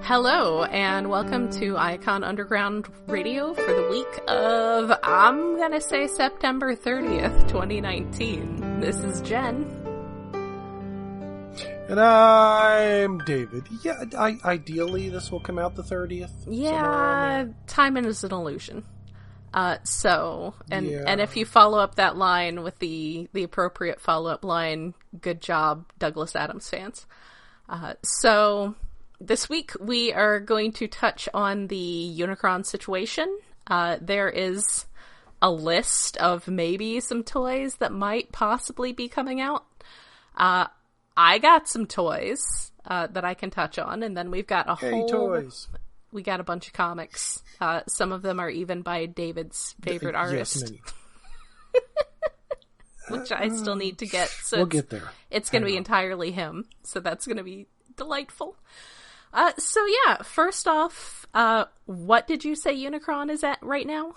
Hello, and welcome to Iacon Underground Radio for the week of, I'm gonna say September 30th, 2019. This is Jen. And I'm David. Yeah, ideally this will come out the 30th. Yeah, timing is an illusion. And if you follow up that line with the appropriate follow-up line, good job, Douglas Adams fans. So this week we are going to touch on the Unicron situation. There is a list of maybe some toys that might possibly be coming out. I got some toys that I can touch on, and then we've got toys. We got a bunch of comics. Some of them are even by David's favorite artist. Yes, which I still need to get. So we'll get there. It's going to be entirely him, so that's going to be delightful. First off, what did you say Unicron is at right now?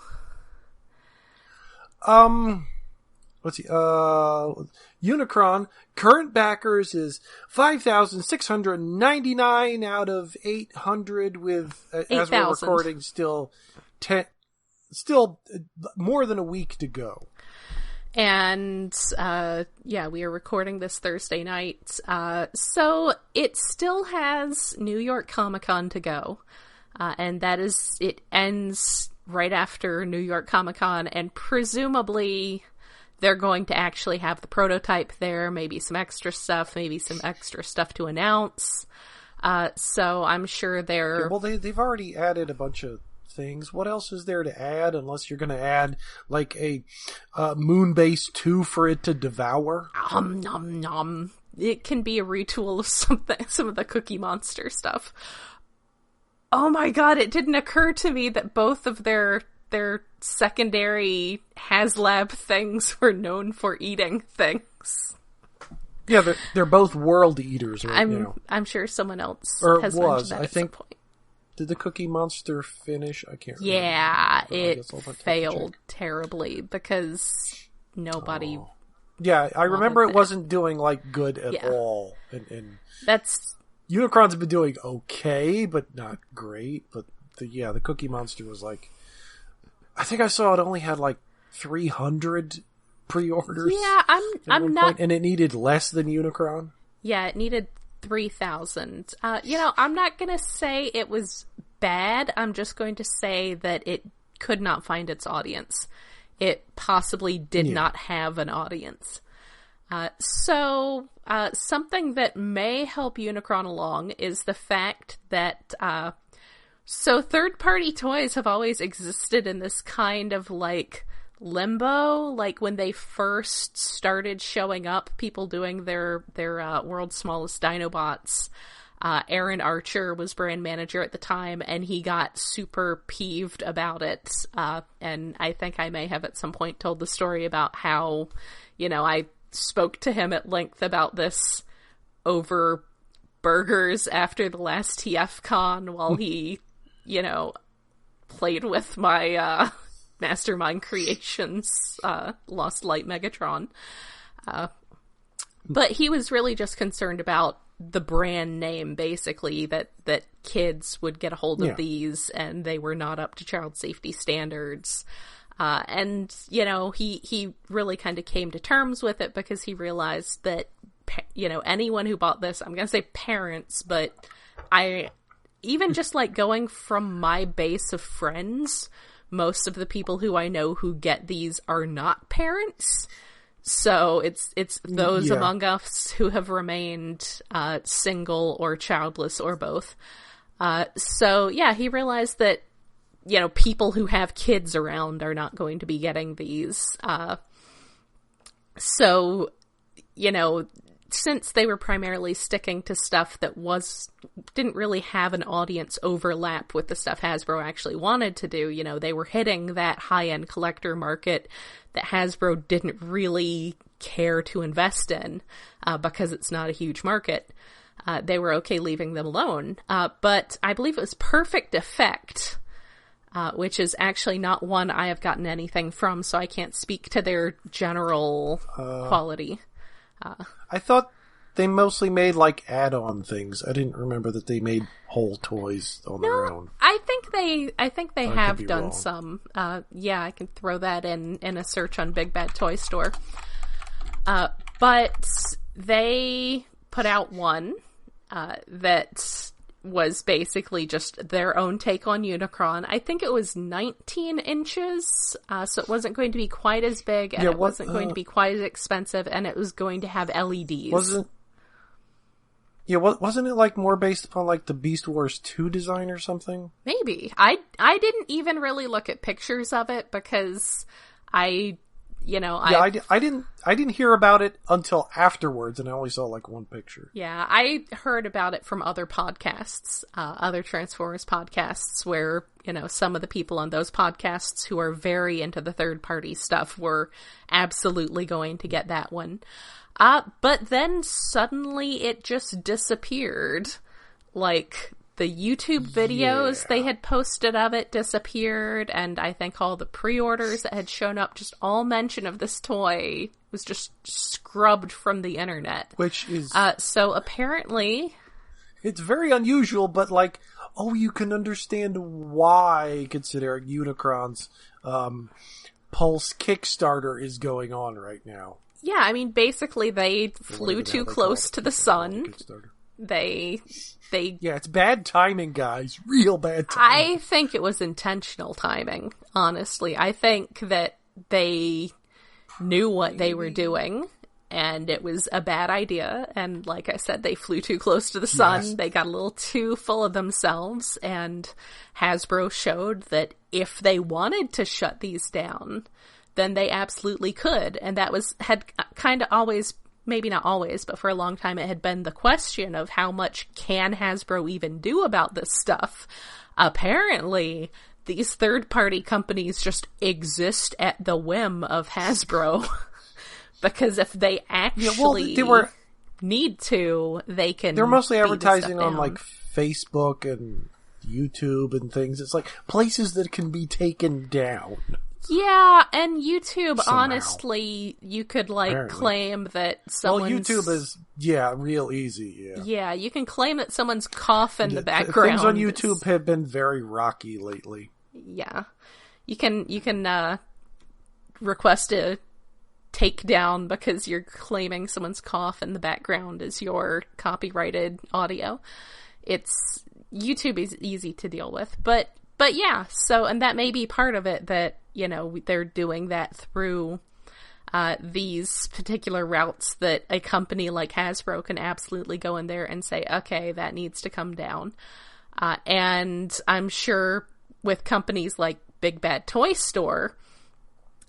Let's see. Unicron current backers is 5,699 out of 800, with 8, as we're recording still more than a week to go. And, we are recording this Thursday night. So it still has New York Comic Con to go. And it ends right after New York Comic Con, and presumably they're going to actually have the prototype there, maybe some extra stuff to announce. So I'm sure they're... Yeah, well, they've already added a bunch of things. What else is there to add, unless you're going to add like a Moonbase 2 for it to devour? Nom nom. It can be a retool of some of the Cookie Monster stuff. Oh my god, it didn't occur to me that both of their secondary HasLab things were known for eating things. Yeah, they're both world eaters, right? I'm sure someone else has mentioned that at some point. Did the Cookie Monster finish? I can't remember. Yeah, it failed terribly because nobody... Oh. Yeah, I remember it wasn't doing, good at all. And that's... Unicron's been doing okay, but not great. But, the Cookie Monster was I think I saw it only had 300 pre-orders. Yeah, I'm not... And it needed less than Unicron? Yeah, it needed 3,000. I'm not going to say it was bad. I'm just going to say that it could not find its audience. It possibly did not have an audience. Something that may help Unicron along is the fact that... So third-party toys have always existed in this kind of, limbo. When they first started showing up, people doing their World's Smallest Dinobots, Aaron Archer was brand manager at the time, and he got super peeved about it. And I think I may have at some point told the story about how, I spoke to him at length about this over burgers after the last TF Con while he... played with my Mastermind Creations Lost Light Megatron. But he was really just concerned about the brand name, basically, that kids would get a hold of these and they were not up to child safety standards. And he really kind of came to terms with it because he realized that, anyone who bought this, I'm going to say parents, but even just going from my base of friends, most of the people who I know who get these are not parents. So it's those among us who have remained single or childless or both. He realized that, people who have kids around are not going to be getting these. Since they were primarily sticking to stuff that didn't really have an audience overlap with the stuff Hasbro actually wanted to do, they were hitting that high-end collector market that Hasbro didn't really care to invest in because it's not a huge market. They were okay leaving them alone. But I believe it was Perfect Effect, which is actually not one I have gotten anything from, so I can't speak to their general quality. I thought they mostly made like add-on things. I didn't remember that they made whole toys on their own. I think they have done wrong. some. Yeah, I can throw that in a search on Big Bad Toy Store. But they put out one that was basically just their own take on Unicron. I think it was 19 inches, so it wasn't going to be quite as big, and it wasn't going to be quite as expensive, and it was going to have LEDs. Wasn't it like more based upon like the Beast Wars 2 design or something? Maybe. I didn't even really look at pictures of it because I didn't hear about it until afterwards, and I only saw like one picture. Yeah, I heard about it from other podcasts, other Transformers podcasts, where, some of the people on those podcasts who are very into the third-party stuff were absolutely going to get that one. But then suddenly it just disappeared. Like, the YouTube videos they had posted of it disappeared, and I think all the pre-orders that had shown up, just all mention of this toy was just scrubbed from the internet. Which is... so apparently... It's very unusual, but like, you can understand why, considering Unicron's Pulse Kickstarter is going on right now. Yeah, I mean, basically they flew too close to the sun. They Yeah, it's bad timing, guys. Real bad timing. I think it was intentional timing, honestly. I think that they knew what they were doing, and it was a bad idea. And like I said, they flew too close to the sun. Yes. They got a little too full of themselves, and Hasbro showed that if they wanted to shut these down, then they absolutely could. And that had kind of always... Maybe not always, but for a long time it had been the question of how much can Hasbro even do about this stuff. Apparently, these third-party companies just exist at the whim of Hasbro. Because if they actually need to, they can... They're mostly advertising on, like, Facebook and YouTube and things. It's like places that can be taken down. Yeah, and YouTube, honestly, you could, claim that someone's... Well, YouTube is, real easy, Yeah, you can claim that someone's cough in the background. Things on YouTube have been very rocky lately. Yeah. You can request a takedown because you're claiming someone's cough in the background as your copyrighted audio. YouTube is easy to deal with, but yeah, so, and that may be part of it, that, they're doing that through these particular routes that a company like Hasbro can absolutely go in there and say, okay, that needs to come down. And I'm sure with companies like Big Bad Toy Store,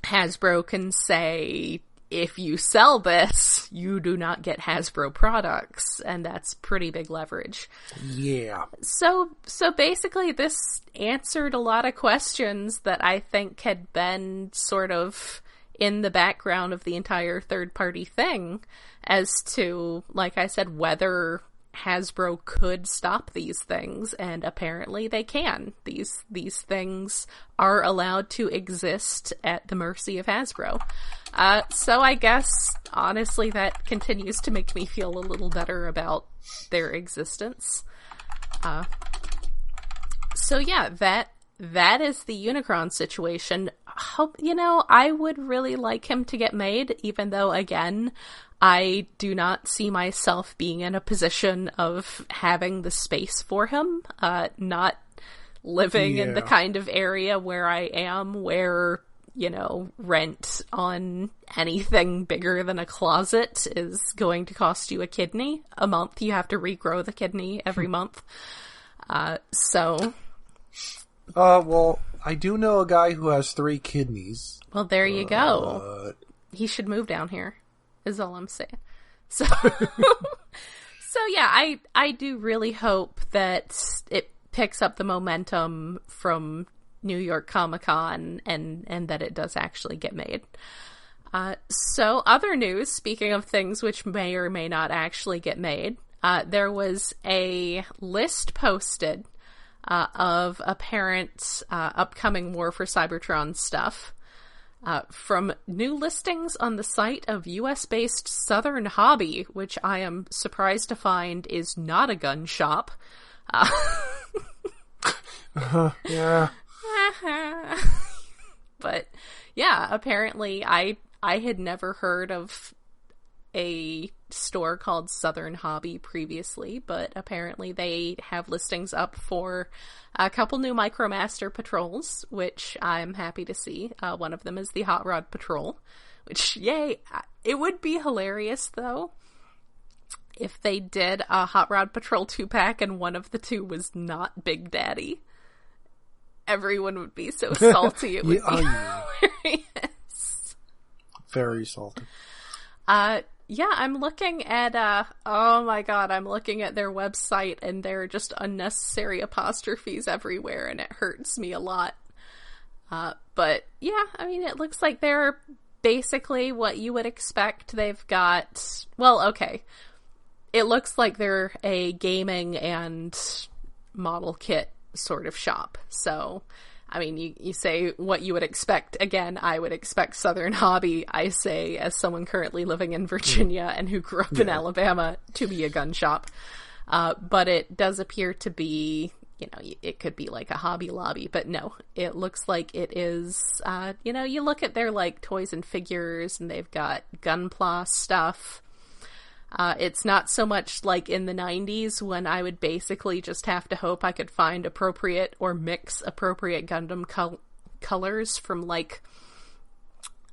Hasbro can say, if you sell this, you do not get Hasbro products, and that's pretty big leverage. Yeah. So basically this answered a lot of questions that I think had been sort of in the background of the entire third-party thing as to, like I said, whether Hasbro could stop these things, and apparently they can. These things are allowed to exist at the mercy of Hasbro. So I guess, honestly, that continues to make me feel a little better about their existence. So yeah, that is the Unicron situation. I would really like him to get made, even though, again, I do not see myself being in a position of having the space for him, not living in the kind of area where I am, where, rent on anything bigger than a closet is going to cost you a kidney a month. You have to regrow the kidney every month. Well, I do know a guy who has 3 kidneys. Well, there you go. He should move down here, is all I'm saying. So, yeah, I do really hope that it picks up the momentum from New York Comic-Con and that it does actually get made. So, other news, speaking of things which may or may not actually get made, there was a list posted of apparent upcoming War for Cybertron stuff. From new listings on the site of US-based Southern Hobby, which I am surprised to find is not a gun shop. Yeah. But yeah, apparently I had never heard of a store called Southern Hobby previously, but apparently they have listings up for a couple new MicroMaster patrols, which I'm happy to see. One of them is the Hot Rod Patrol, which, yay! It would be hilarious, though, if they did a Hot Rod Patrol 2-pack and one of the two was not Big Daddy. Everyone would be so salty. It would be hilarious. Very salty. Yeah, I'm looking at, oh my god, I'm looking at their website and there are just unnecessary apostrophes everywhere and it hurts me a lot. But yeah, I mean, it looks like they're basically what you would expect. They've got, well, okay. It looks like they're a gaming and model kit sort of shop. So, I mean, you say what you would expect. Again, I would expect Southern Hobby, I say, as someone currently living in Virginia and who grew up in Alabama, to be a gun shop. But it does appear to be, you know, it could be like a Hobby Lobby, but no, it looks like it is, you know, you look at their, like, toys and figures, and they've got Gunpla stuff. It's not so much like in the 90s when I would basically just have to hope I could find appropriate or mix appropriate Gundam colors from like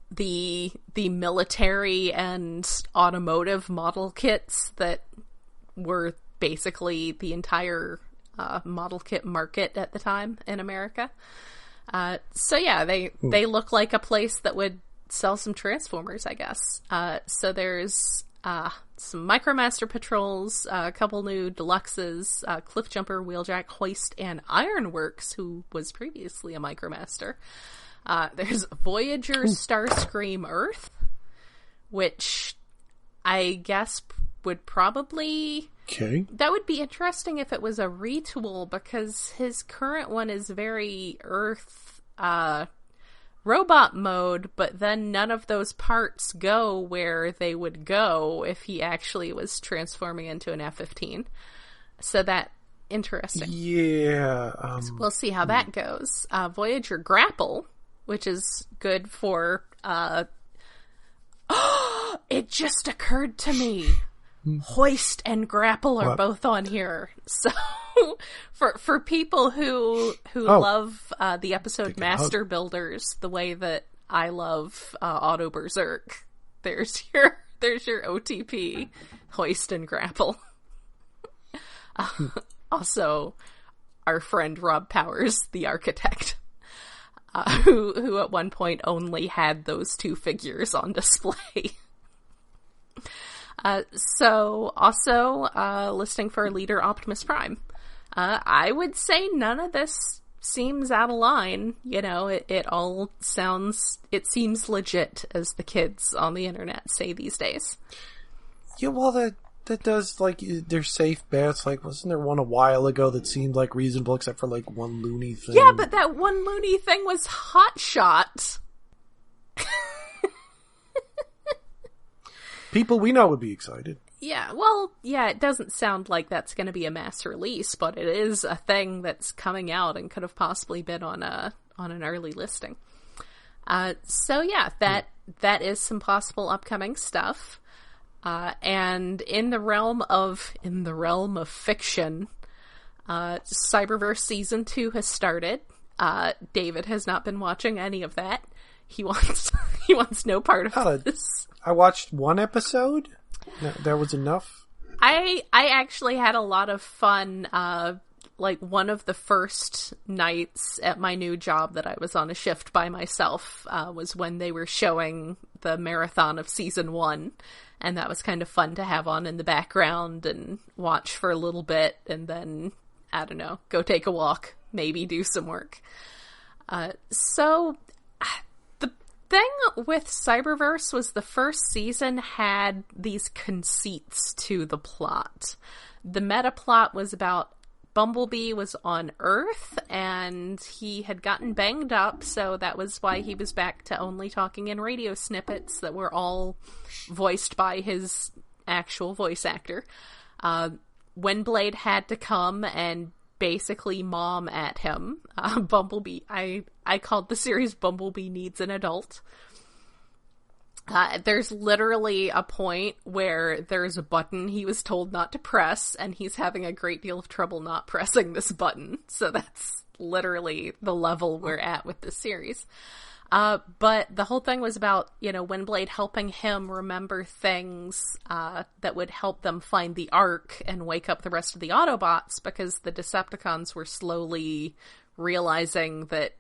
the military and automotive model kits that were basically the entire model kit market at the time in America. So yeah, they look like a place that would sell some Transformers, I guess. So there's some MicroMaster patrols, a couple new deluxes, Cliffjumper, Wheeljack, Hoist, and Ironworks, who was previously a MicroMaster. There's Voyager Starscream Earth, which I guess would probably... Okay. That would be interesting if it was a retool, because his current one is very Earth, robot mode, but then none of those parts go where they would go if he actually was transforming into an F-15. So that, interesting. Yeah. So we'll see how that goes. Voyager Grapple, which is good for, it just occurred to me. Hoist and Grapple are both on here. So for people who love the episode Master Builders the way that I love Auto Berserk, there's your OTP, Hoist and Grapple. Also, our friend Rob Powers, the architect, who at one point only had those two figures on display. So also, listing for leader Optimus Prime. I would say none of this seems out of line. You know, it all seems legit, as the kids on the internet say these days. Yeah, well, that does, like, they're safe bets. Like, wasn't there one a while ago that seemed, like, reasonable except for, like, one loony thing? Yeah, but that one loony thing was Hot Shot. People we know would be excited. Yeah, well, yeah, it doesn't sound like that's going to be a mass release, but it is a thing that's coming out and could have possibly been on an early listing. So yeah, that is some possible upcoming stuff. And in the realm of fiction, Cyberverse Season 2 has started. David has not been watching any of that. He wants no part of this. I watched one episode. That was enough. I actually had a lot of fun. Like, one of the first nights at my new job that I was on a shift by myself was when they were showing the marathon of season 1. And that was kind of fun to have on in the background and watch for a little bit and then, I don't know, go take a walk, maybe do some work. So the thing with Cyberverse was the first season had these conceits to the plot. The meta plot was about Bumblebee was on Earth, and he had gotten banged up, so that was why he was back to only talking in radio snippets that were all voiced by his actual voice actor. Windblade had to come and basically mom at him. Bumblebee, I called the series Bumblebee Needs an Adult. There's literally a point where there's a button he was told not to press, and he's having a great deal of trouble not pressing this button. So that's literally the level we're at with this series. But the whole thing was about, Windblade helping him remember things that would help them find the Ark and wake up the rest of the Autobots, because the Decepticons were slowly realizing that,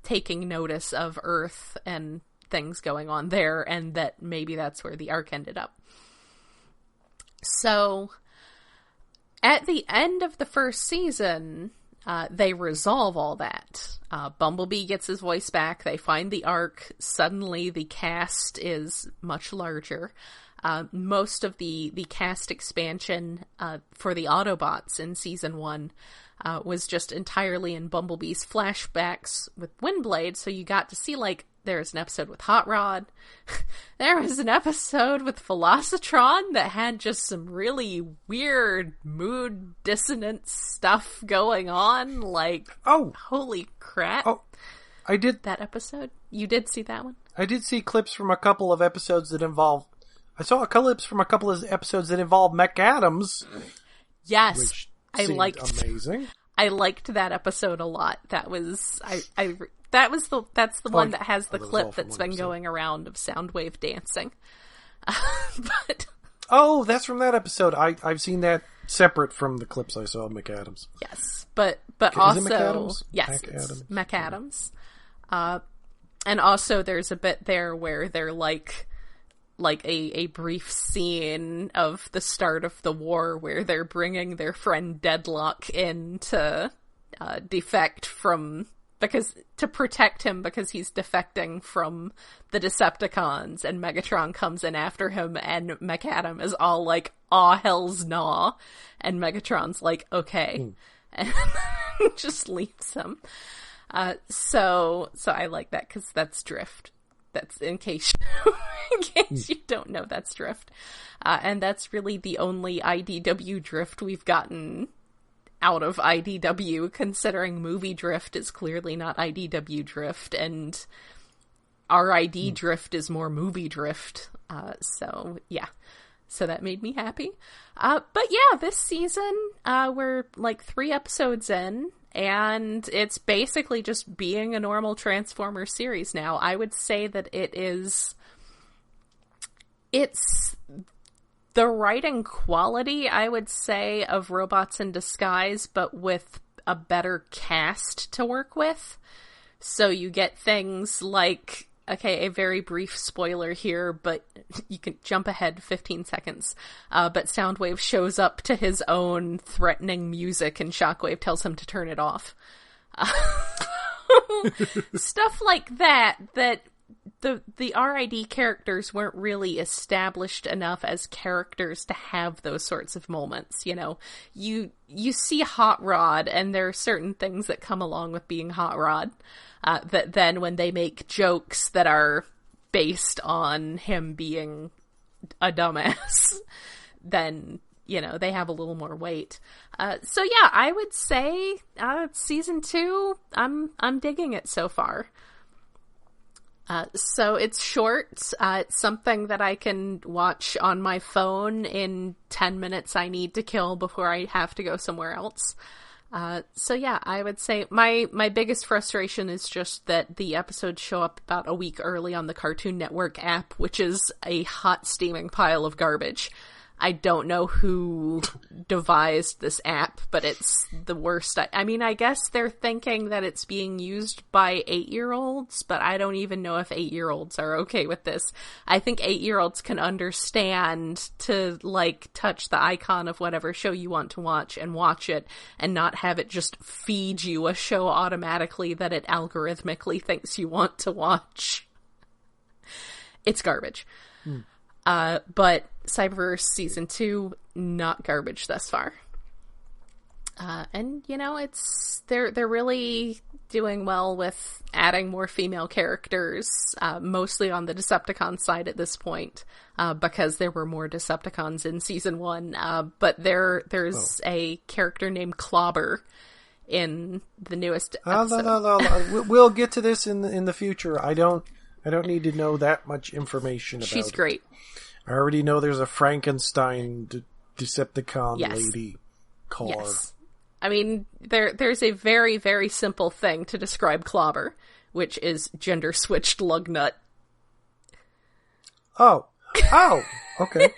taking notice of Earth and things going on there, and that maybe that's where the Ark ended up. So, at the end of the first season, they resolve all that. Bumblebee gets his voice back, they find the Ark, suddenly the cast is much larger. Most of the cast expansion for the Autobots in Season 1 was just entirely in Bumblebee's flashbacks with Windblade, so you got to see, there was an episode with Hot Rod. There was an episode with Velocitron that had just some really weird mood dissonance stuff going on. Holy crap. Oh, I did. That episode? You did see that one? I did see clips from a couple of episodes that involve... I saw clips from a couple of episodes that involve McAdams. Yes. Which I liked amazing. I liked that episode a lot. That was... That's the one that has the clip that's been going around of Soundwave dancing. But oh, that's from that episode. I've seen that separate from the clips I saw of McAdams. Yes, but Is also it McAdams? Yes, it's McAdams. And also there's a bit there where they're like a brief scene of the start of the war where they're bringing their friend Deadlock in to defect from... to protect him because he's defecting from the Decepticons, and Megatron comes in after him, and McAdam is all like, aw, hell's nah, and Megatron's like, okay, and just leaves him. So I like that, because that's Drift. That's in case you don't know, that's Drift. And that's really the only IDW Drift we've gotten out of IDW, considering Movie Drift is clearly not IDW Drift, and RID Drift is more Movie Drift. So that made me happy. But yeah, this season, we're 3 episodes in, and it's basically just being a normal Transformers series now. I would say that it's the writing quality, I would say, of Robots in Disguise, but with a better cast to work with. So you get things like, okay, a very brief spoiler here, but you can jump ahead 15 seconds. But Soundwave shows up to his own threatening music, and Shockwave tells him to turn it off. Stuff like that the RID characters weren't really established enough as characters to have those sorts of moments. You see Hot Rod, and there are certain things that come along with being Hot Rod, that then when they make jokes that are based on him being a dumbass, then, they have a little more weight. So yeah, I would say, season 2, I'm digging it so far. So it's short. It's something that I can watch on my phone in 10 minutes I need to kill before I have to go somewhere else. So yeah, I would say my biggest frustration is just that the episodes show up about a week early on the Cartoon Network app, which is a hot steaming pile of garbage. I don't know who devised this app, but it's the worst. I mean, I guess they're thinking that it's being used by 8-year-olds, but I don't even know if 8-year-olds are okay with this. I think 8-year-olds can understand to, touch the icon of whatever show you want to watch it, and not have it just feed you a show automatically that it algorithmically thinks you want to watch. It's garbage. But Cyberverse Season 2, not garbage thus far. And they're really doing well with adding more female characters, mostly on the Decepticon side at this point, because there were more Decepticons in season 1. But there's a character named Clobber in the newest episode. No. We'll get to this in the future. I don't need to know that much information about She's great. I already know there's a Frankenstein Decepticon lady car. Yes. I mean, there's a very, very simple thing to describe Clobber, which is gender-switched lug nut. Oh, okay.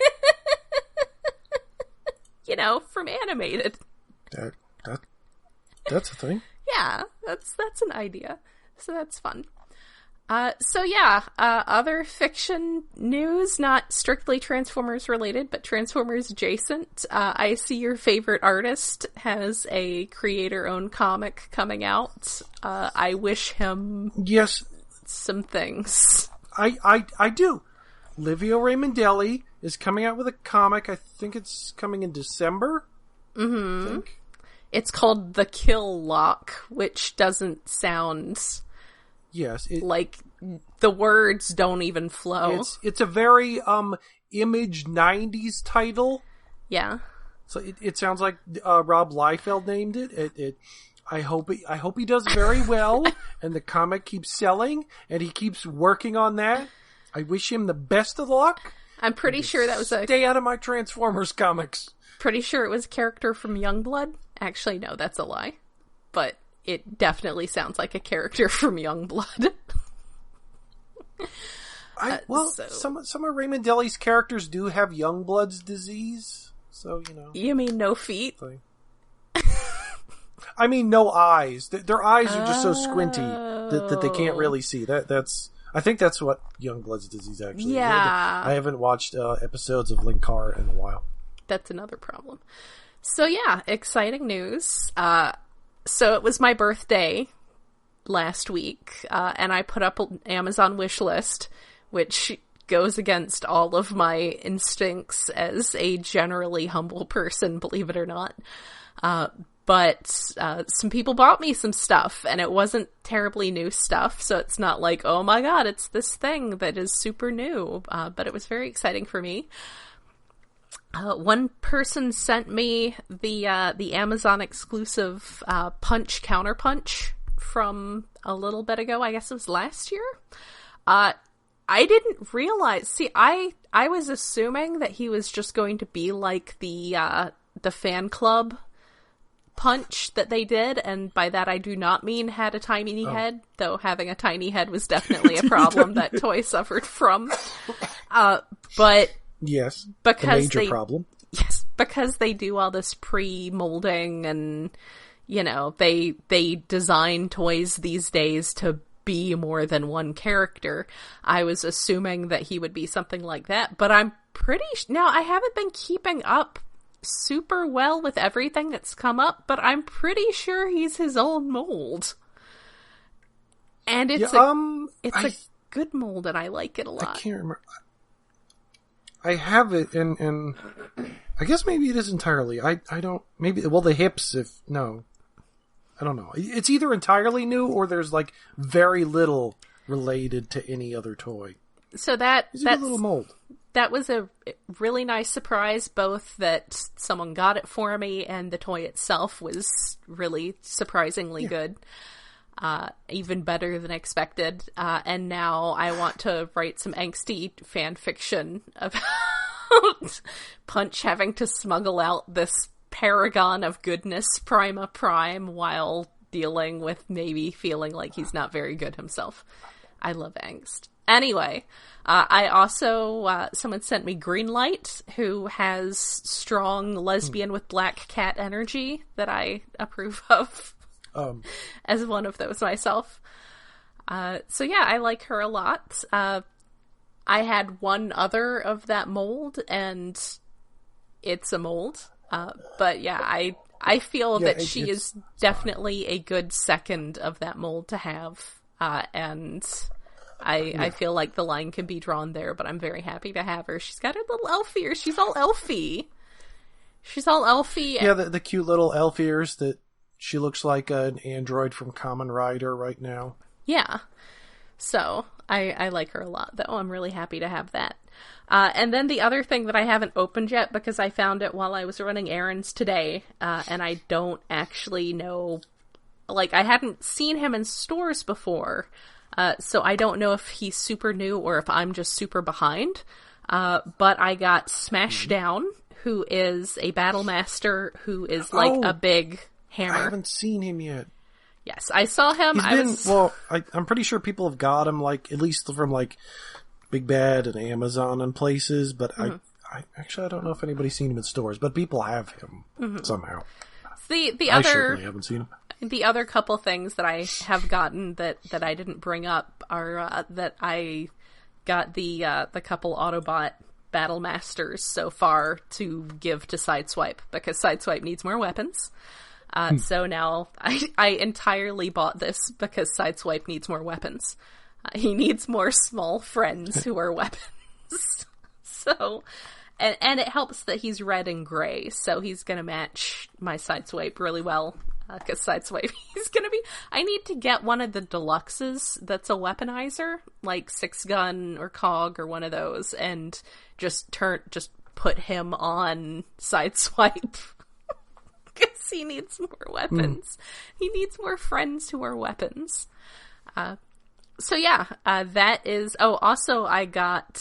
From animated. That's a thing. Yeah, that's an idea. So that's fun. Other fiction news, not strictly Transformers related, but Transformers adjacent. I see your favorite artist has a creator-owned comic coming out. I wish him some things. I do. Livio Raimondelli is coming out with a comic. I think it's coming in December. Mm-hmm. I think. It's called The Kill Lock, which doesn't sound... Yes. Like, the words don't even flow. It's a very, Image 90s title. Yeah. So it sounds like, Rob Liefeld named it. I hope he does very well, and the comic keeps selling, and he keeps working on that. I wish him the best of luck. I'm pretty sure that was Stay out of my Transformers comics. Pretty sure it was a character from Youngblood. Actually, no, that's a lie. But it definitely sounds like a character from Youngblood. Some of Raimondelli's characters do have Youngblood's disease, so You mean no feet? I mean, no eyes. Their eyes are just so squinty that they can't really see. I think that's what Youngblood's disease actually is. Yeah. I haven't watched episodes of Linkar in a while. That's another problem. So yeah, exciting news. So it was my birthday last week, and I put up an Amazon wish list, which goes against all of my instincts as a generally humble person, believe it or not. But some people bought me some stuff, and it wasn't terribly new stuff, so it's not like, oh my god, it's this thing that is super new. But it was very exciting for me. One person sent me the Amazon exclusive Punch Counterpunch from a little bit ago. I guess it was last year. I didn't realize. See, I was assuming that he was just going to be like the fan club Punch that they did, and by that I do not mean had a tiny head, though having a tiny head was definitely a problem that toy suffered from. But yes, because problem. Yes, because they do all this pre-molding and, they design toys these days to be more than one character. I was assuming that he would be something like that, but I'm pretty... Now, I haven't been keeping up super well with everything that's come up, but I'm pretty sure he's his own mold. And it's a good mold, and I like it a lot. I can't remember... I have it, and I guess maybe it is entirely. I don't... Maybe... Well, the hips, No. I don't know. It's either entirely new, or there's, very little related to any other toy. So that's a little mold. That was a really nice surprise, both that someone got it for me, and the toy itself was really surprisingly good. Even better than expected. And now I want to write some angsty fan fiction about Punch having to smuggle out this paragon of goodness, Prima Prime, while dealing with maybe feeling like he's not very good himself. I love angst. Anyway, I also, someone sent me Greenlight, who has strong lesbian with black cat energy that I approve of. As one of those myself. So yeah, I like her a lot. I had one other of that mold, and it's a mold. But yeah, I feel that she is definitely a good second of that mold to have. And I feel like the line can be drawn there, but I'm very happy to have her. She's got her little elf ears. She's all elfy. She's all elfy. Yeah, the cute little elf ears that she looks like an android from Kamen Rider right now. Yeah. So, I like her a lot, though. I'm really happy to have that. And then the other thing that I haven't opened yet, because I found it while I was running errands today, and I don't actually know... Like, I hadn't seen him in stores before, so I don't know if he's super new or if I'm just super behind. But I got Smashdown, who is a battle master who is like a big hammer. I haven't seen him yet. Yes, I saw him. I'm pretty sure people have got him, like, at least from, like, Big Bad and Amazon and places, but I don't know if anybody's seen him in stores, but people have him somehow. I certainly haven't seen him. The other couple things that I have gotten that I didn't bring up are that I got the couple Autobot Battle Masters so far to give to Sideswipe, because Sideswipe needs more weapons. So now I entirely bought this because Sideswipe needs more weapons. He needs more small friends who are weapons. So, and it helps that he's red and gray, so he's gonna match my Sideswipe really well. Because Sideswipe, he's gonna be... I need to get one of the deluxes that's a weaponizer, like Six Gun or Cog or one of those, and just put him on Sideswipe. Because he needs more weapons. He needs more friends who are weapons. So yeah, that is... Oh, also I got...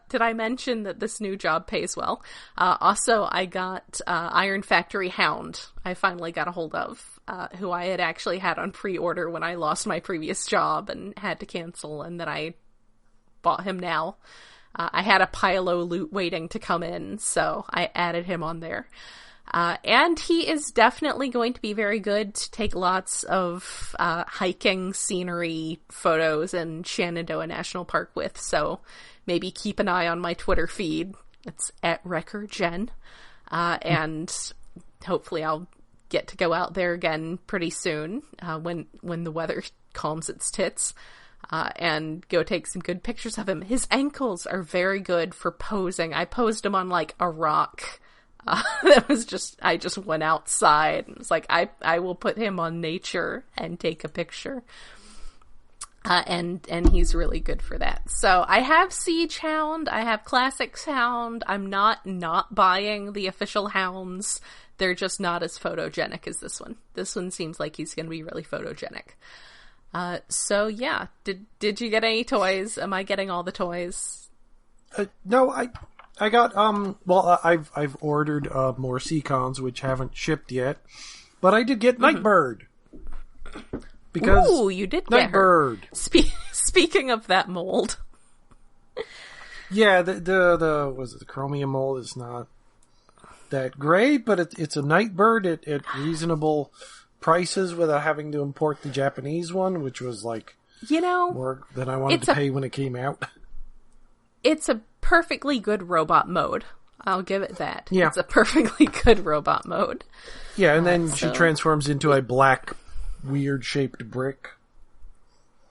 did I mention that this new job pays well? Also, I got Iron Factory Hound. I finally got a hold of, who I had actually had on pre-order when I lost my previous job and had to cancel, and then I bought him now. I had a Pylo loot waiting to come in, so I added him on there. And he is definitely going to be very good to take lots of hiking scenery photos in Shenandoah National Park with, so maybe keep an eye on my Twitter feed. It's @WreckerGen, and hopefully I'll get to go out there again pretty soon, when the weather calms its tits, and go take some good pictures of him. His ankles are very good for posing. I posed him on, like, a rock. That was just, I just went outside and was like, I will put him on nature and take a picture. And he's really good for that. So I have Siege Hound, I have Classics Hound. I'm not buying the official hounds. They're just not as photogenic as this one. This one seems like he's going to be really photogenic. So yeah, did you get any toys? Am I getting all the toys? No, I got, I've ordered, more Seacons, which haven't shipped yet, but I did get Nightbird. Because... Ooh, you did get her. Nightbird. Speaking of that mold. Yeah, the chromium mold is not that great, but it's a Nightbird at reasonable prices without having to import the Japanese one, which was, like, more than I wanted to pay when it came out. It's a perfectly good robot mode. I'll give it that. Yeah. It's a perfectly good robot mode. Yeah, and then she transforms into a black, weird-shaped brick.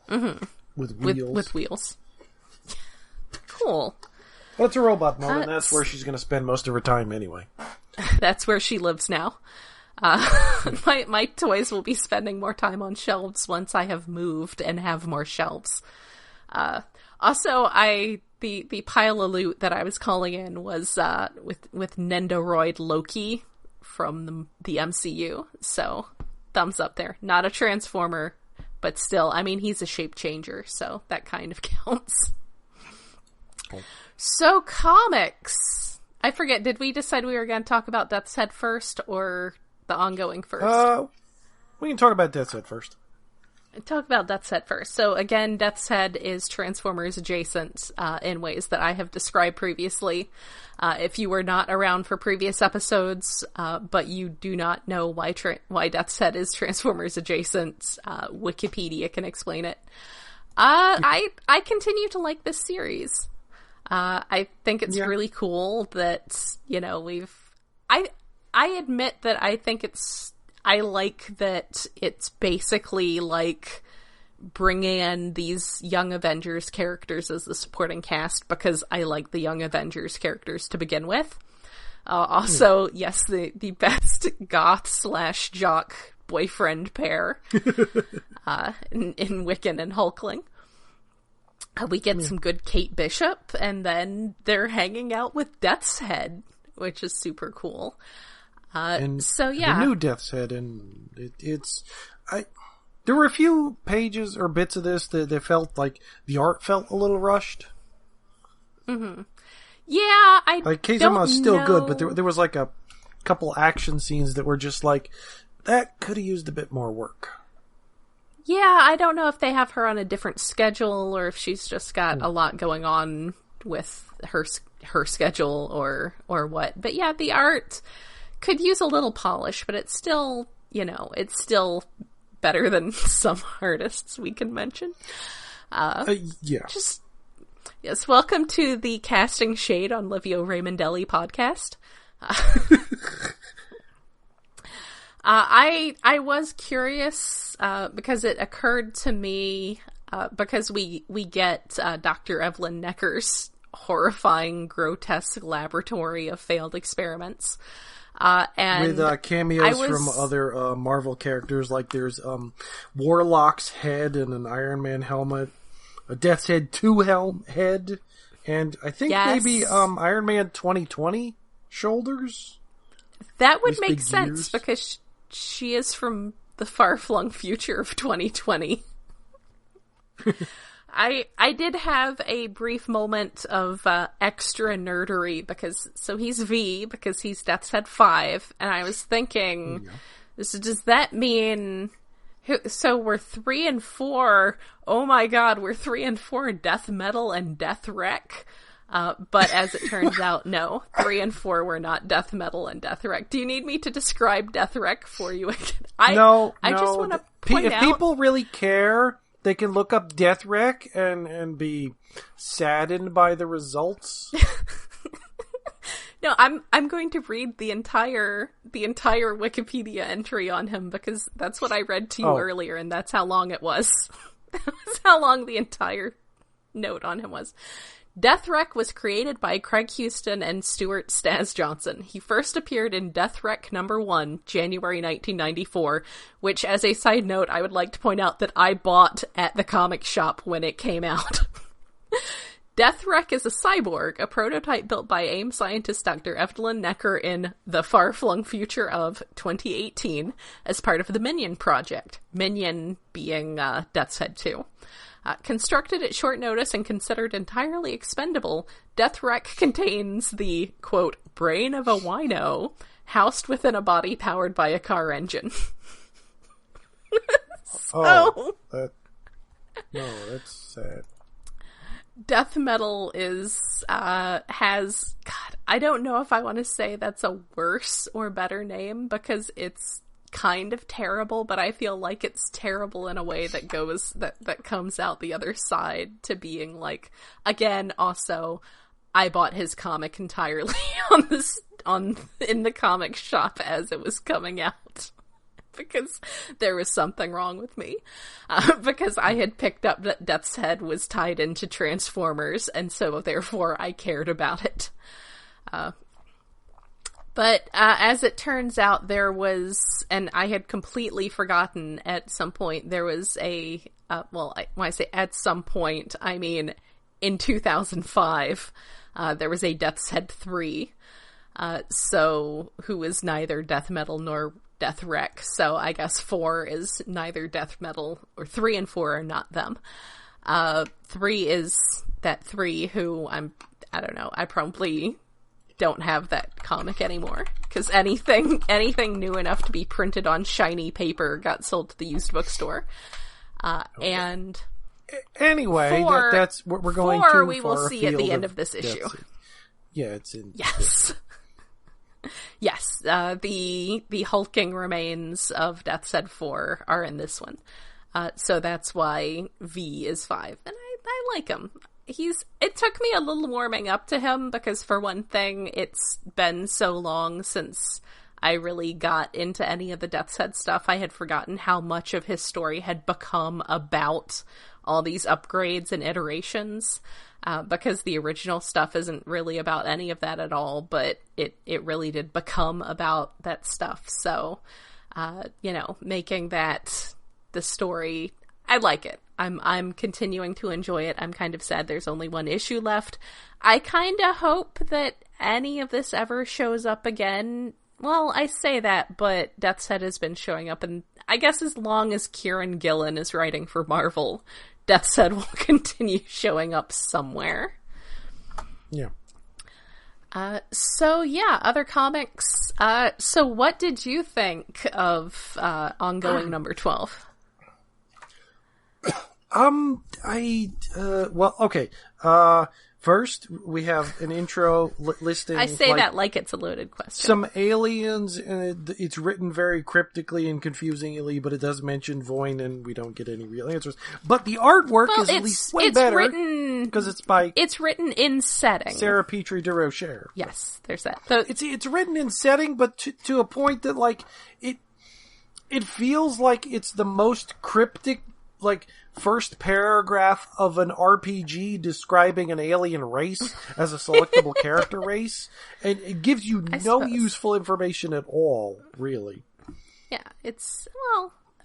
Mm-hmm. With wheels. With wheels. Cool. Well, it's a robot mode, and that's where she's going to spend most of her time anyway. That's where she lives now. My toys will be spending more time on shelves once I have moved and have more shelves. Also, the pile of loot that I was calling in was with Nendoroid Loki from the MCU. So, thumbs up there. Not a Transformer, but still, I mean, he's a shape changer, so that kind of counts. Cool. So, comics. I forget, did we decide we were going to talk about Death's Head first, or the ongoing first? We can talk about Death's Head first. Talk about Death's Head first. So again, Death's Head is Transformers adjacent in ways that I have described previously. If you were not around for previous episodes, but you do not know why Death's Head is Transformers adjacent, Wikipedia can explain it. I continue to like this series. I think it's really cool that, I admit that I like that it's basically like bringing in these Young Avengers characters as the supporting cast because I like the Young Avengers characters to begin with. Also, yes, the best goth/jock boyfriend pair in Wiccan and Hulkling. We get some good Kate Bishop, and then they're hanging out with Death's Head, which is super cool. The new Death's Head, and there were a few pages or bits of this that felt like the art felt a little rushed. Mm-hmm. Yeah, Kazuma is still good, but there was like a couple action scenes that were just like, that could have used a bit more work. Yeah, I don't know if they have her on a different schedule or if she's just got a lot going on with her schedule or what. But yeah, the art could use a little polish, but it's still, it's still better than some artists we can mention. Yeah. Yes, welcome to the Casting Shade on Livio Raimondelli podcast. I was curious because it occurred to me because we get Dr. Evelyn Necker's horrifying, grotesque laboratory of failed experiments, and with cameos from other Marvel characters. Like there's Warlock's head and an Iron Man helmet, a Death's Head 2 head, and I think maybe Iron Man 2020 shoulders. That would make sense because she is from the far-flung future of 2020. I did have a brief moment of extra nerdery because he's V because he's Death's Head 5, and I was thinking, does that mean? So we're 3 and 4. Oh my god, we're 3 and 4 in death metal and death wreck. But as it turns out, no. 3 and 4 were not death metal and death wreck. Do you need me to describe death wreck for you again? I just want to point out... If people really care, they can look up death wreck and be saddened by the results. No, I'm going to read the entire Wikipedia entry on him because that's what I read to you earlier, and that's how long it was. That was how long the entire note on him was. Deathwreck was created by Craig Houston and Stuart Stas Johnson. He first appeared in Deathwreck #1, January 1994, which, as a side note, I would like to point out that I bought at the comic shop when it came out. Deathwreck is a cyborg, a prototype built by AIM scientist Dr. Evelyn Necker in the far-flung future of 2018 as part of the Minion project. Minion being Death's Head 2. Constructed at short notice and considered entirely expendable, Deathwreck contains the, quote, brain of a wino housed within a body powered by a car engine. That's sad. Death metal has, God, I don't know if I want to say that's a worse or better name because it's kind of terrible, but I feel like it's terrible in a way that comes out the other side to being like, again, also, I bought his comic entirely in the comic shop as it was coming out. Because there was something wrong with me. Because I had picked up that Death's Head was tied into Transformers, and so therefore I cared about it. But as it turns out, there was, and I had completely forgotten at some point, there was when I say at some point, I mean in 2005, there was a Death's Head 3, who is neither death metal nor death wreck, so I guess 4 is neither death metal, or 3 and 4 are not them. 3 is that 3 who I don't know, I probably don't have that comic anymore, because anything new enough to be printed on shiny paper got sold to the used bookstore. And anyway, 4, that's what we're going 4 to. We will see at the end of this issue. Yeah, it's in. Yes. Yes, the hulking remains of Death's Head 4 are in this one. So that's why V is 5. And I like him. It took me a little warming up to him because, for one thing, it's been so long since I really got into any of the Death's Head stuff. I had forgotten how much of his story had become about all these upgrades and iterations, because the original stuff isn't really about any of that at all, but it really did become about that stuff. So, making that the story, I like it. I'm continuing to enjoy it. I'm kind of sad there's only one issue left. I kind of hope that any of this ever shows up again. Well, I say that, but Death's Head has been showing up, and I guess as long as Kieran Gillen is writing for Marvel, Death's Head will continue showing up somewhere. Yeah. Other comics. So what did you think of ongoing number 12? First, we have an intro listing. I say that like it's a loaded question. Some aliens, and it's written very cryptically and confusingly, but it does mention Voyn, and we don't get any real answers. But the artwork is at least way better because it's by written in setting. Sarah Petrie de Rocher. Yes, there's that. So it's written in setting, but to a point that like it feels like it's the most cryptic first paragraph of an RPG describing an alien race as a selectable character race, and it gives you no useful information at all, really. Yeah,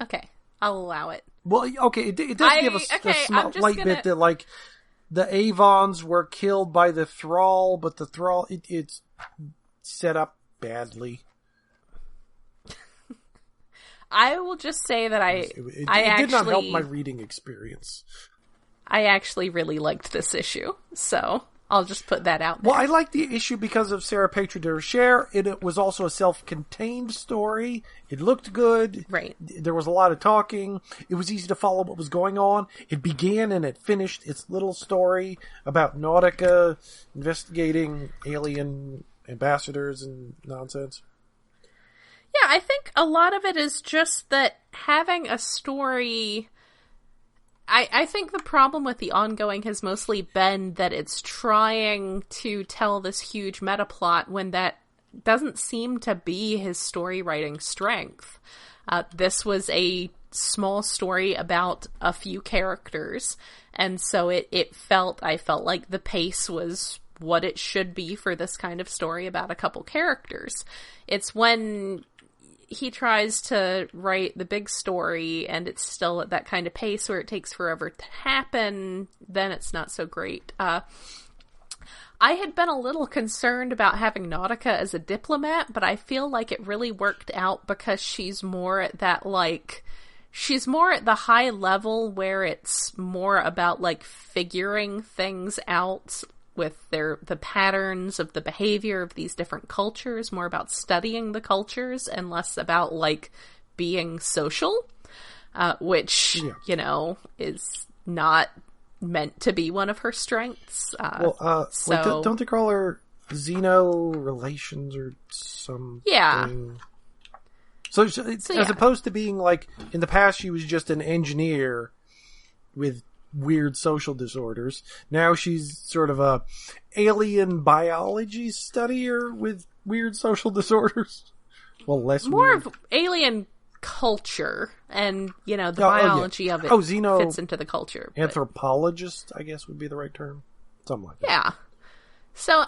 okay. I'll allow it. Well, okay, it does give us a small light bit that, the Avons were killed by the Thrall, but the Thrall, it's set up badly. I will just say that I did not help my reading experience. I actually really liked this issue, so I'll just put that out there. Well, I liked the issue because of Sarah Petrie de Rocher, and it was also a self-contained story. It looked good. Right. There was a lot of talking. It was easy to follow what was going on. It began and it finished its little story about Nautica investigating alien ambassadors and nonsense. Yeah, I think a lot of it is just that having a story... I think the problem with the ongoing has mostly been that it's trying to tell this huge meta plot when that doesn't seem to be his story writing strength. This was a small story about a few characters, and so I felt like the pace was what it should be for this kind of story about a couple characters. It's when he tries to write the big story and it's still at that kind of pace where it takes forever to happen, then it's not so great. I had been a little concerned about having Nautica as a diplomat, but I feel like it really worked out because she's more at that, she's more at the high level where it's more about, figuring things out with the patterns of the behavior of these different cultures, more about studying the cultures and less about, being social, which, is not meant to be one of her strengths. Don't they call her Xeno relations or something? Yeah. So as opposed to being, in the past she was just an engineer with weird social disorders. Now she's sort of a alien biology studier with weird social disorders. Well, more weird. Of alien culture, and the biology of it fits into the culture. Anthropologist, I guess, would be the right term. Something like that. Yeah. So,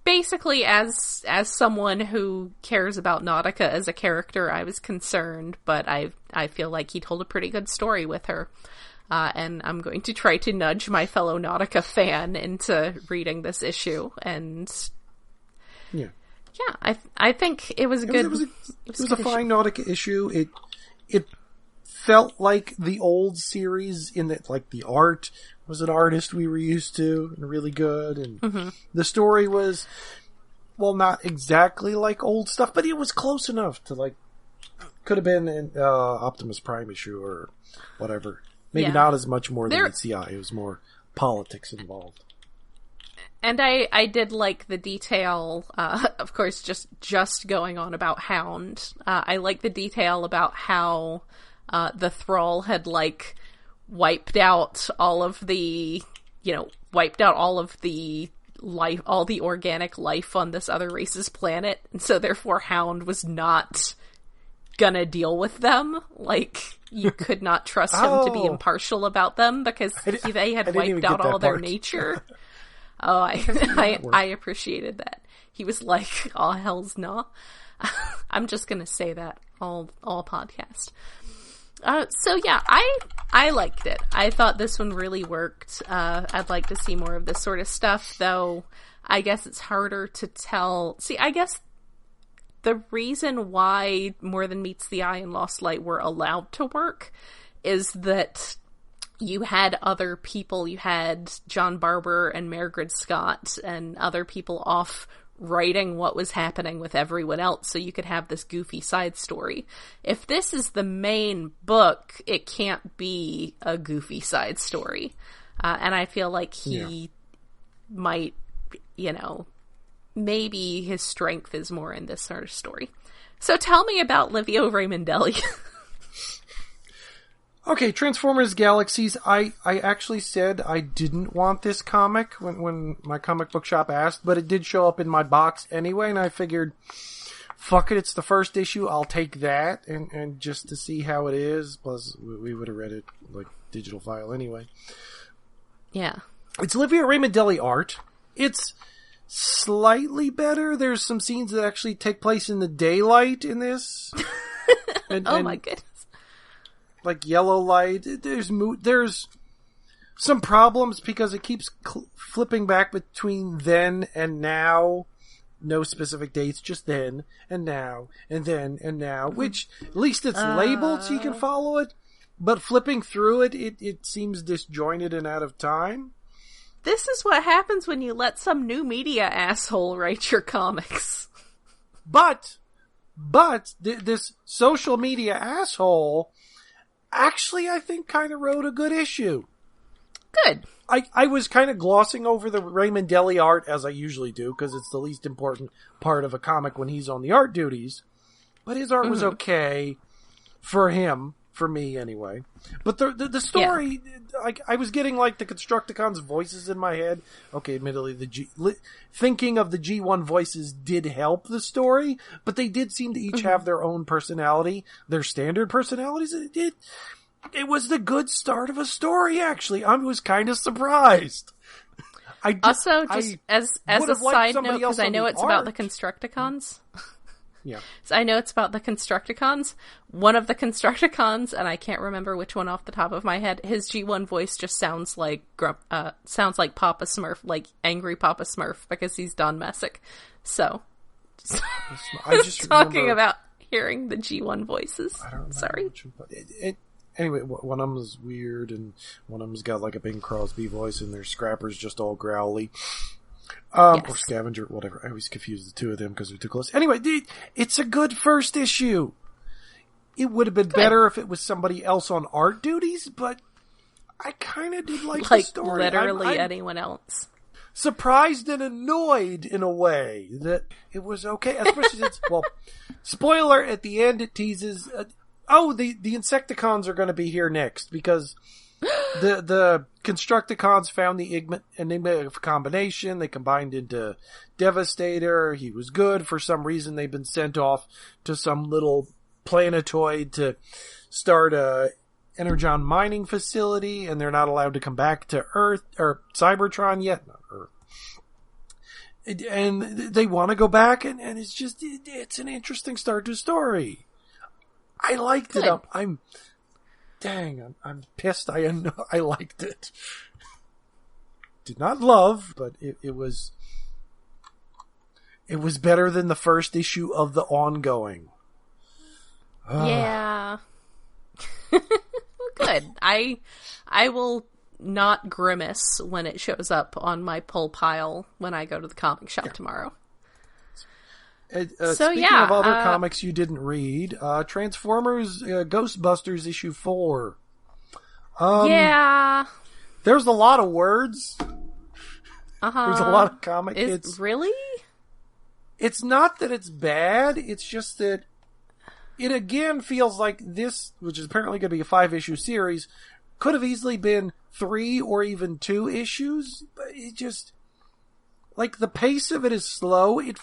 basically, as someone who cares about Nautica as a character, I was concerned, but I feel like he told a pretty good story with her. And I'm going to try to nudge my fellow Nautica fan into reading this issue. And yeah, I think it was a good. It was a fine Nautica issue. It felt like the old series in that, the art was an artist we were used to and really good, and the story was, not exactly like old stuff, but it was close enough to could have been an Optimus Prime issue or whatever. Maybe not as much more than ECI. It was more politics involved. And I did like the detail, of course, just going on about Hound. I like the detail about how the Thrall had, wiped out all of the life, all the organic life on this other race's planet, and so therefore Hound was not gonna deal with them. Like, you could not trust him to be impartial about them because they had wiped out all their nature. Oh, I appreciated that. He was like, "Oh, hell's no." I'm just gonna say that all podcast. So yeah, I liked it. I thought this one really worked. I'd like to see more of this sort of stuff, though. I guess it's harder to tell. See, I guess the reason why More Than Meets the Eye and Lost Light were allowed to work is that you had other people. You had John Barber and Margaret Scott and other people off writing what was happening with everyone else, so you could have this goofy side story. If this is the main book, it can't be a goofy side story. And I feel like he might, maybe his strength is more in this sort of story. So tell me about Livio Raimondelli. Okay, Transformers Galaxies. I actually said I didn't want this comic when my comic book shop asked, but it did show up in my box anyway, and I figured, fuck it, it's the first issue, I'll take that, and just to see how it is, plus we would have read it like digital file anyway. Yeah. It's Livio Raimondelli art. It's slightly better. There's some scenes that actually take place in the daylight in this. My goodness. Like yellow light. There's some problems because it keeps flipping back between then and now. No specific dates, just then and now and then and now, which at least it's labeled so you can follow it. But flipping through it seems disjointed and out of time. This is what happens when you let some new media asshole write your comics. But this social media asshole actually, I think, kind of wrote a good issue. Good. I was kind of glossing over the Raimondelli art, as I usually do, because it's the least important part of a comic when he's on the art duties. But his art was okay for him, for me anyway. But the story, I was getting like the Constructicons' voices in my head. Okay, admittedly, thinking of the G1 voices did help the story, but they did seem to each have their own personality, their standard personalities. It was the good start of a story, actually. I was kind of surprised. As a side note, because I know it's about the Constructicons. Yeah. So I know it's about the Constructicons. One of the Constructicons, and I can't remember which one off the top of my head, his G1 voice just sounds like Papa Smurf, like angry Papa Smurf, because he's Don Messick. So, I just talking about hearing the G1 voices. I don't know. Sorry. Anyway, one of them is weird, and one of them's got like a Bing Crosby voice, and their Scrapper's just all growly. Or Scavenger, whatever. I always confuse the two of them because they're too close. Anyway, it's a good first issue. It would have been better if it was somebody else on art duties, but I kind of did like the story. Literally anyone else. Surprised and annoyed in a way that it was okay. Especially since, spoiler, at the end it teases, the Insecticons are going to be here next because the Constructicons found the Enigma combination. They combined into Devastator. He was good. For some reason, they've been sent off to some little planetoid to start a Energon mining facility, and they're not allowed to come back to Earth or Cybertron yet. Not Earth. And they want to go back, and it's just it's an interesting start to a story. I liked it. I'm pissed. I liked it. Did not love, but it was better than the first issue of the ongoing. Yeah. Good. I will not grimace when it shows up on my pull pile when I go to the comic shop tomorrow. Speaking of other comics you didn't read, Transformers Ghostbusters issue 4. Yeah. There's a lot of words. There's a lot of comic. Really? It's not that it's bad, it's just that it again feels like this, which is apparently going to be a 5-issue series, could have easily been 3 or even 2 issues, but it just... like, the pace of it is slow. It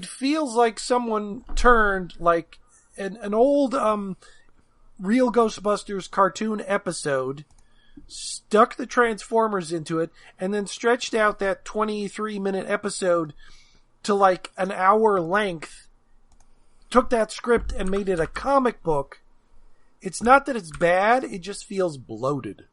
feels like someone turned, like, an old, Real Ghostbusters cartoon episode, stuck the Transformers into it, and then stretched out that 23-minute episode to, like, an hour length, took that script and made it a comic book. It's not that it's bad, it just feels bloated.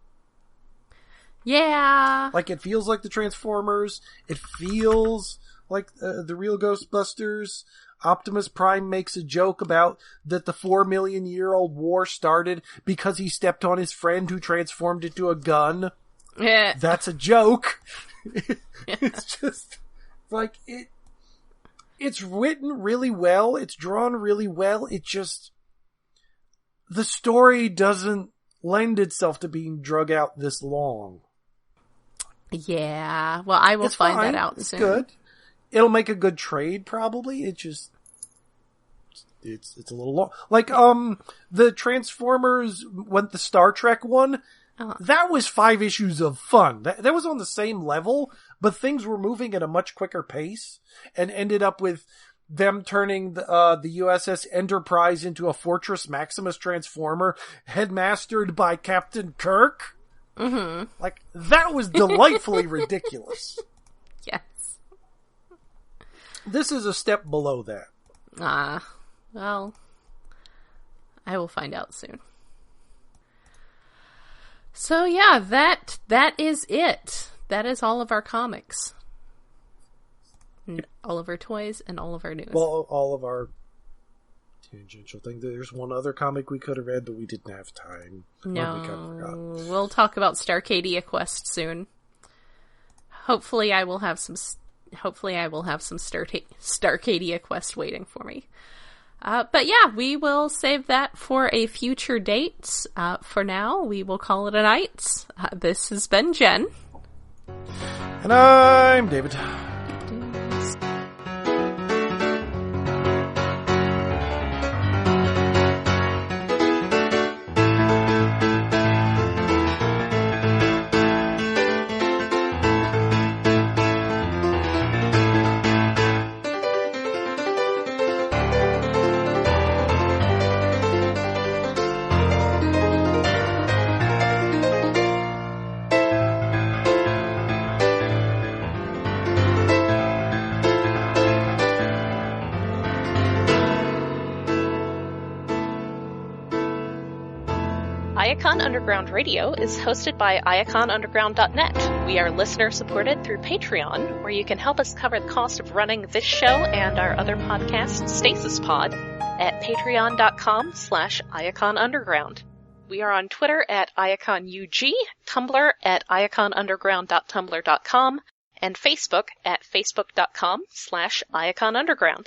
Yeah. Like, it feels like the Transformers, it feels like the Real Ghostbusters. Optimus Prime makes a joke about that the 4 million-year-old war started because he stepped on his friend who transformed into a gun. Yeah. That's a joke. It's just, like, it's written really well, it's drawn really well, it just, the story doesn't lend itself to being drug out this long. Yeah. Well, I will find that out soon. It's good. It'll make a good trade, probably. It just, it's a little long. Like, the Transformers, when the Star Trek one, that was 5 issues of fun. That was on the same level, but things were moving at a much quicker pace, and ended up with them turning the USS Enterprise into a Fortress Maximus Transformer, headmastered by Captain Kirk. Mm-hmm. Like, that was delightfully ridiculous. Yes. This is a step below that. Well, I will find out soon. So yeah, that is it. That is all of our comics. And all of our toys and all of our news. Well, all of our tangential thing. There's one other comic we could have read, but we didn't have time. No, we'll talk about Starcadia Quest soon. Hopefully I will have some Starcadia Quest waiting for me. But yeah, we will save that for a future date. For now, we will call it a night. This has been Jen. And I'm David. Iacon Underground Radio is hosted by iaconunderground.net. We are listener-supported through Patreon, where you can help us cover the cost of running this show and our other podcast, Stasis Pod, at patreon.com/iaconunderground. We are on Twitter at IaconUG, Tumblr at iaconunderground.tumblr.com, and Facebook at facebook.com/iaconunderground.